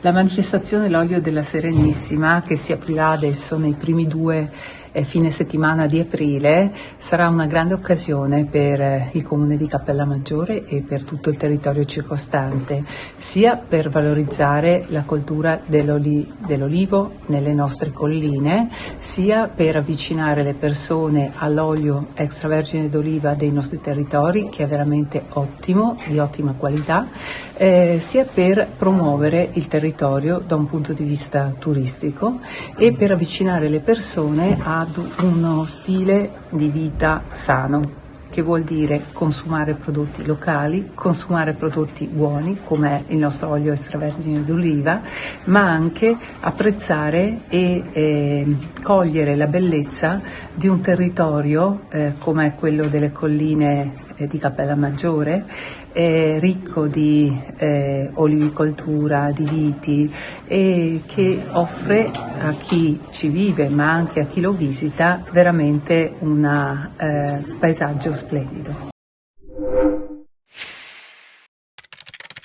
La manifestazione L'Olio della Serenissima, che si aprirà adesso nei primi 2 fine settimana di aprile, sarà una grande occasione per il Comune di Cappellamaggiore e per tutto il territorio circostante, sia per valorizzare la coltura dell'olivo nelle nostre colline, sia per avvicinare le persone all'olio extravergine d'oliva dei nostri territori, che è veramente ottimo, di ottima qualità, sia per promuovere il territorio da un punto di vista turistico e per avvicinare le persone ad uno stile di vita sano, che vuol dire consumare prodotti locali, consumare prodotti buoni come il nostro olio extravergine d'oliva, ma anche apprezzare e cogliere la bellezza di un territorio come quello delle colline di Cappellamaggiore, ricco di olivicoltura, di viti, e che offre a chi ci vive ma anche a chi lo visita veramente un paesaggio splendido.